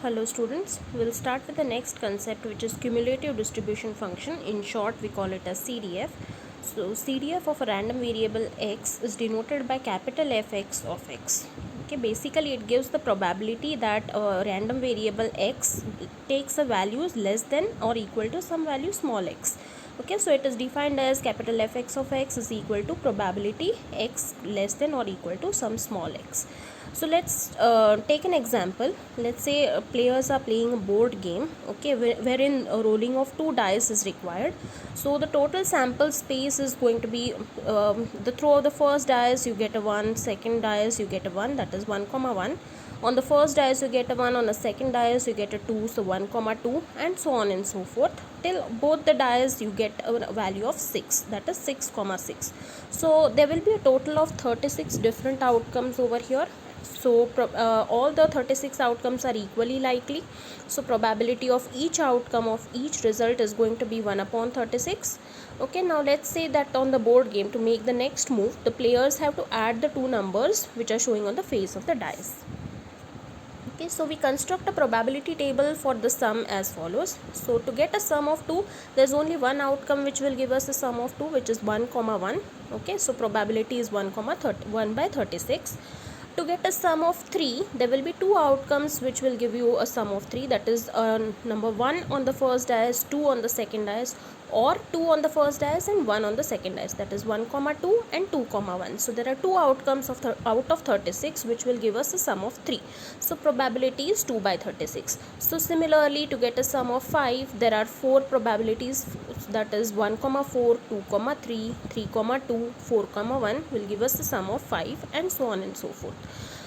Hello students, we'll start with the next concept, which is cumulative distribution function. In short, we call it as CDF. So CDF of a random variable x is denoted by capital Fx of x. Okay, basically it gives the probability that a random variable x takes a values less than or equal to some value small x. Okay, so it is defined as capital Fx of x is equal to probability x less than or equal to some small x. So let's take an example. Let's say players are playing a board game, okay, wherein a rolling of 2 dice is required. So the total sample space is going to be the throw of the first dice you get a 1, second dice you get a 1, that is 1 comma 1. On the first dice you get a 1, on the second dice you get a 2, so 1 comma 2, and so on and so forth till both the dice you get a value of 6, that is 6 comma 6. So there will be a total of 36 different outcomes over here. So all the 36 outcomes are equally likely, so probability of each outcome of each result is going to be 1 upon 36. Okay, now let's say that on the board game, to make the next move, the players have to add the two numbers which are showing on the face of the dice. Okay, so we construct a probability table for the sum as follows. So to get a sum of 2, there's only one outcome which will give us a sum of 2, which is 1 comma 1. Okay, so probability is 1 comma 1 by 36. To get a sum of 3, there will be two outcomes which will give you a sum of 3, that is number 1 on the first dice, 2 on the second dice, or 2 on the first dice and 1 on the second dice, that is 1 comma 2 and 2 comma 1. So there are two outcomes of out of 36 which will give us a sum of 3. So probability is 2 by 36. So similarly, to get a sum of 5, there are four probabilities, that is 1 comma 4, 2 comma 3, 3 comma 2, 4 comma 1 will give us the sum of 5, and so on and so forth.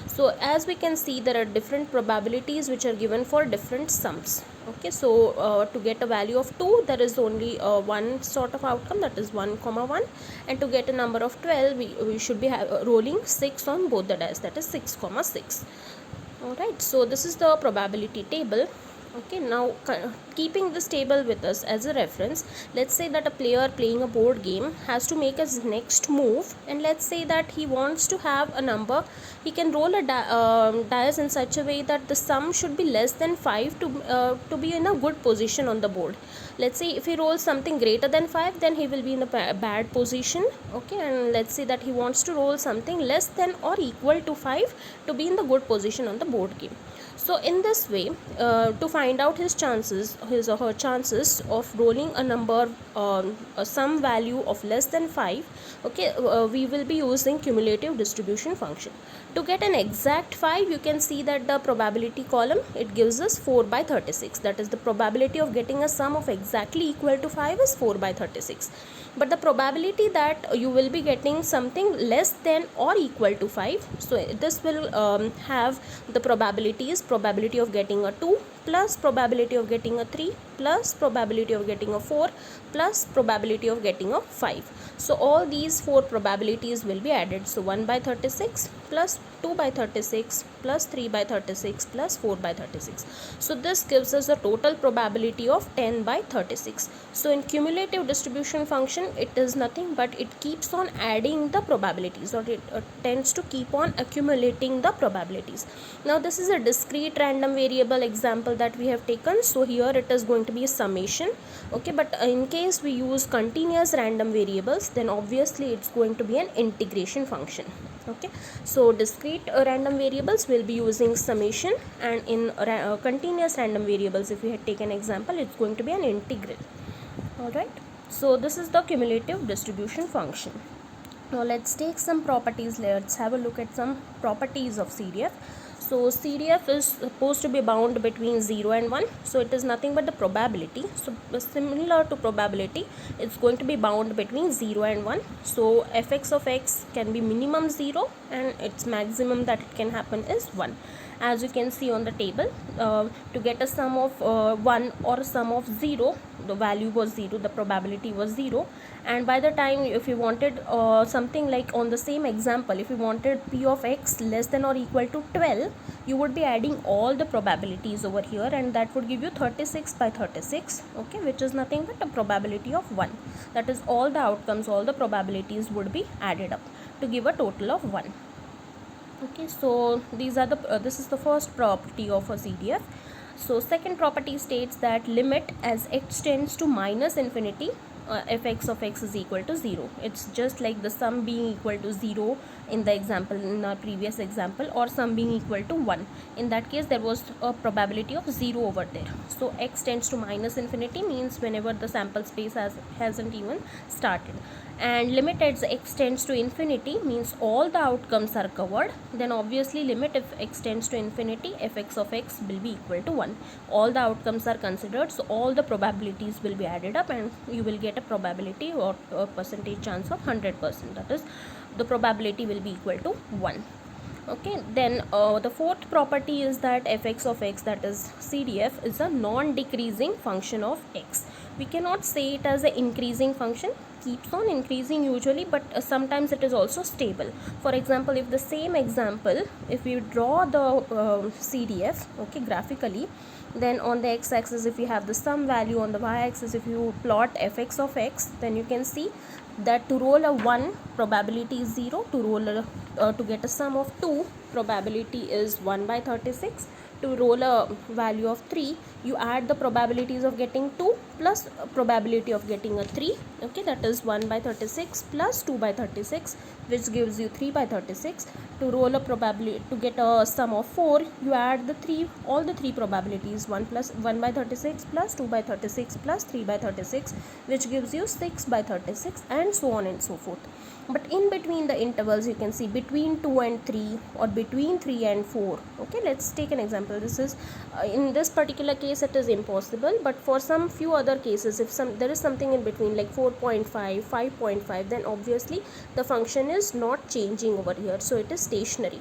So as we can see, there are different probabilities which are given for different sums. Okay, so to get a value of 2, there is only one sort of outcome, that is 1 comma 1, and to get a number of 12, we should be rolling 6 on both the dice, that is 6 comma 6. Alright, so this is the probability table. Okay, now keeping this table with us as a reference, let's say that a player playing a board game has to make his next move, and let's say that he wants to have a number. He can roll a dice in such a way that the sum should be less than 5 to be in a good position on the board. Let's say if he rolls something greater than 5, then he will be in a bad position. Okay, and let's say that he wants to roll something less than or equal to 5 to be in the good position on the board game. So in this way, to find out his or her chances of rolling a number, some value of less than 5, okay, we will be using cumulative distribution function. To get an exact 5, you can see that the probability column, it gives us 4 by 36. That is, the probability of getting a sum of exactly equal to 5 is 4 by 36. But the probability that you will be getting something less than or equal to 5, so this will have the probability of getting a 2 plus probability of getting a 3 plus probability of getting a 4 plus probability of getting a 5. So all these four probabilities will be added. So 1 by 36 plus 2 by 36 plus 3 by 36 plus 4 by 36. So this gives us a total probability of 10 by 36. So in cumulative distribution function, it is nothing but it keeps on adding the probabilities, or it tends to keep on accumulating the probabilities. Now this is a discrete random variable example that we have taken. So here it is going to be a summation. Okay, but in case we use continuous random variables, then obviously it's going to be an integration function. Okay, so discrete random variables will be using summation, and in continuous random variables, if we had taken example, it's going to be an integral. Alright, so this is the cumulative distribution function. Now let's take some properties. Let's have a look at some properties of CDF. So CDF is supposed to be bound between 0 and 1. So it is nothing but the probability. So similar to probability, it's going to be bound between 0 and 1. So fx of x can be minimum 0 and its maximum that it can happen is 1. As you can see on the table, to get a sum of 1 or a sum of 0, the value was 0, the probability was 0, and by the time if you wanted something like on the same example, if you wanted p of x less than or equal to 12, you would be adding all the probabilities over here, and that would give you 36 by 36, okay, which is nothing but a probability of 1. That is, all the outcomes, all the probabilities would be added up to give a total of 1. Okay, so these are the this is the first property of a CDF. So second property states that limit as x tends to minus infinity, fx of x is equal to 0. It's just like the sum being equal to 0 in the example, in our previous example, or sum being equal to 1. In that case there was a probability of 0 over there. So x tends to minus infinity means whenever the sample space hasn't even started. And limit as x tends to infinity means all the outcomes are covered. Then obviously limit if x tends to infinity, fx of x will be equal to 1. All the outcomes are considered, so all the probabilities will be added up and you will get a probability or a percentage chance of 100%. That is, the probability will be equal to 1. Okay, then the fourth property is that fx of x, that is CDF, is a non-decreasing function of x. We cannot say it as an increasing function, keeps on increasing usually, but sometimes it is also stable. For example, if the same example, if we draw the CDF, okay, graphically, then on the x-axis if you have the sum value, on the y-axis if you plot fx of x, then you can see that to roll a 1 probability is 0, to roll to get a sum of 2 probability is 1 by 36, to roll a value of 3 you add the probabilities of getting 2 plus probability of getting a 3, okay, that is 1 by 36 plus 2 by 36, which gives you 3 by 36. To roll a probability, to get a sum of 4, you add the 3, all the 3 probabilities, 1 by 36 plus 2 by 36 plus 3 by 36, which gives you 6 by 36, and so on and so forth. But in between the intervals you can see between 2 and 3 or between 3 and 4. Okay, let's take an example. This is in this particular case it is impossible, but for some few other cases, if there is something in between like 4.5, 5.5, then obviously the function is not changing over here, so it is stationary.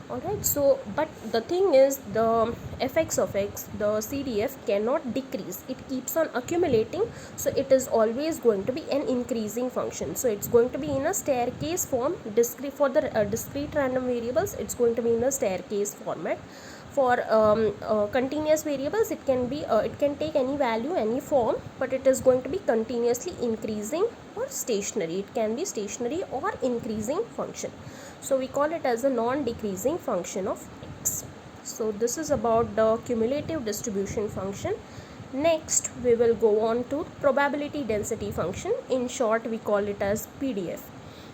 Alright, so but the thing is, the fx of x, the CDF, cannot decrease, it keeps on accumulating, so it is always going to be an increasing function. So it's going to be in a staircase form. Discrete, for the discrete random variables, it's going to be in a staircase format. For continuous variables, it can be it can take any value, any form, but it is going to be continuously increasing or stationary. It can be stationary or increasing function. So we call it as a non-decreasing function of x. So this is about the cumulative distribution function. Next we will go on to probability density function. In short we call it as PDF.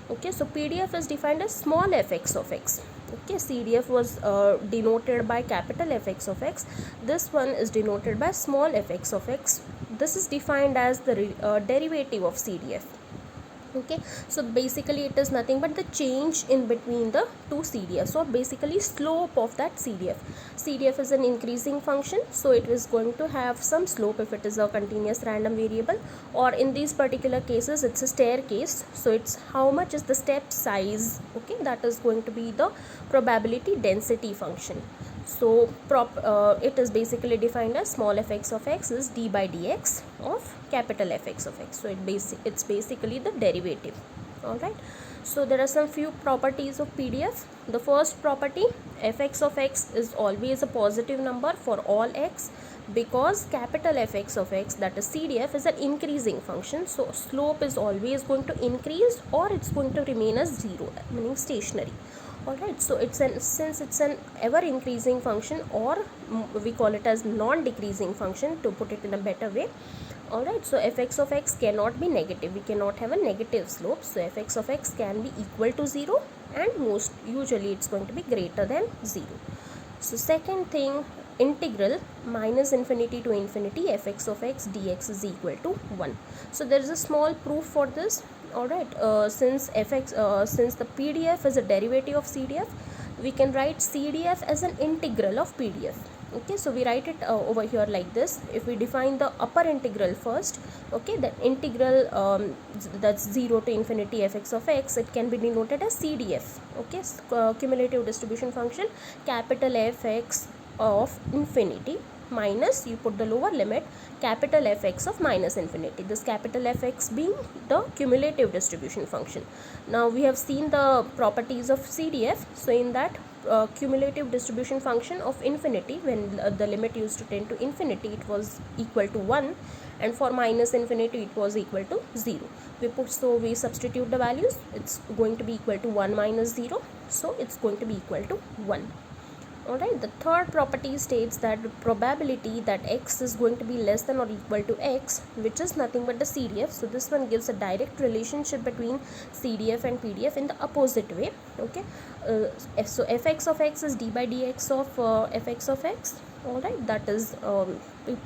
Okay, so PDF is defined as small fx of x. Okay, CDF was denoted by capital Fx of x. This one is denoted by small fx of x. This is defined as the derivative of CDF. Okay, so basically it is nothing but the change in between the two CDF. So basically slope of that CDF. CDF is an increasing function, so it is going to have some slope if it is a continuous random variable, or in these particular cases it's a staircase, so it's how much is the step size. Okay, that is going to be the probability density function. So it is basically defined as small fx of x is d by dx of capital Fx of x. So it's basically the derivative. Alright, so there are some few properties of PDF. The first property, fx of x is always a positive number for all x, because capital Fx of x, that is CDF, is an increasing function, so slope is always going to increase or it's going to remain as 0, meaning stationary. Alright, so since it's an ever increasing function, or we call it as non-decreasing function to put it in a better way. Alright, so fx of x cannot be negative, we cannot have a negative slope, so fx of x can be equal to 0, and most usually it's going to be greater than 0. So second thing, integral minus infinity to infinity fx of x dx is equal to 1. So there is a small proof for this. Alright, since the PDF is a derivative of CDF, we can write CDF as an integral of PDF. Okay, so we write it over here like this. If we define the upper integral first, okay, that integral that's 0 to infinity fx of x, it can be denoted as CDF. Okay, cumulative distribution function, capital Fx of infinity minus, you put the lower limit, capital Fx of minus infinity, this capital Fx being the cumulative distribution function. Now we have seen the properties of CDF. So in that cumulative distribution function of infinity, when the limit used to tend to infinity, it was equal to 1, and for minus infinity it was equal to 0. We substitute the values, it's going to be equal to 1 minus 0, so it's going to be equal to 1. Alright, the third property states that the probability that x is going to be less than or equal to x, which is nothing but the CDF. So this one gives a direct relationship between CDF and PDF in the opposite way. Okay, so fx of x is d by dx of fx of x. Alright, that is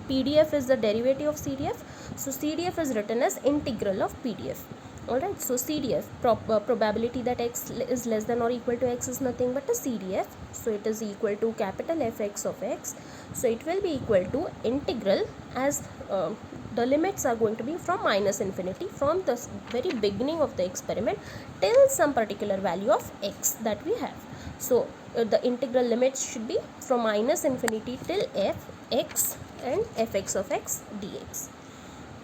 PDF is the derivative of CDF. So CDF is written as integral of PDF. Alright, so CDF, probability that x is less than or equal to x is nothing but a CDF. So it is equal to capital Fx of x. So it will be equal to integral, as the limits are going to be from minus infinity from the very beginning of the experiment till some particular value of x that we have. So the integral limits should be from minus infinity till f x and fx of x dx.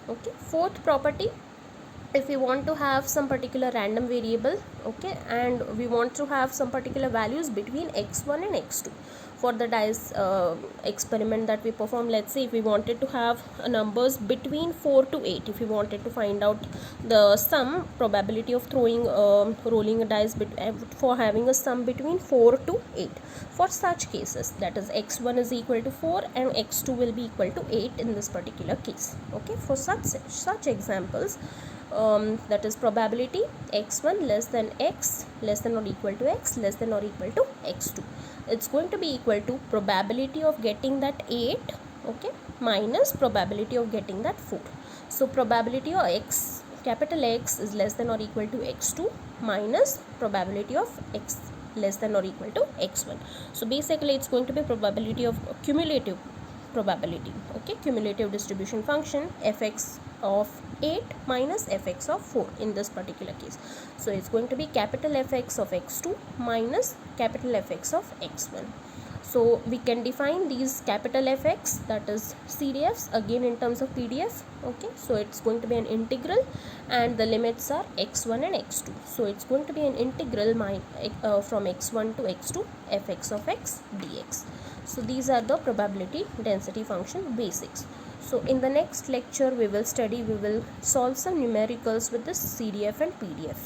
Okay, fourth property, if we want to have some particular random variable, okay, and we want to have some particular values between x1 and x2 for the dice experiment that we perform. Let's say if we wanted to have numbers between 4 to 8, if we wanted to find out the sum probability of throwing rolling a dice for having a sum between 4 to 8, for such cases, that is x1 is equal to 4 and x2 will be equal to 8 in this particular case. Okay, for such examples, that is probability x1 less than x less than or equal to x less than or equal to x2, it's going to be equal to probability of getting that 8, okay, minus probability of getting that 4. So probability of x, capital X, is less than or equal to x2 minus probability of x less than or equal to x1. So basically it's going to be probability of cumulative probability, okay, cumulative distribution function fx of 8 minus fx of 4 in this particular case. So it's going to be capital Fx of x2 minus capital Fx of x1. So we can define these capital Fx, that is CDFs, again in terms of PDF. Okay, so it's going to be an integral and the limits are x1 and x2. So it's going to be an integral from x1 to x2 fx of x dx. So these are the probability density function basics. So in the next lecture we will solve some numericals with this CDF and PDF.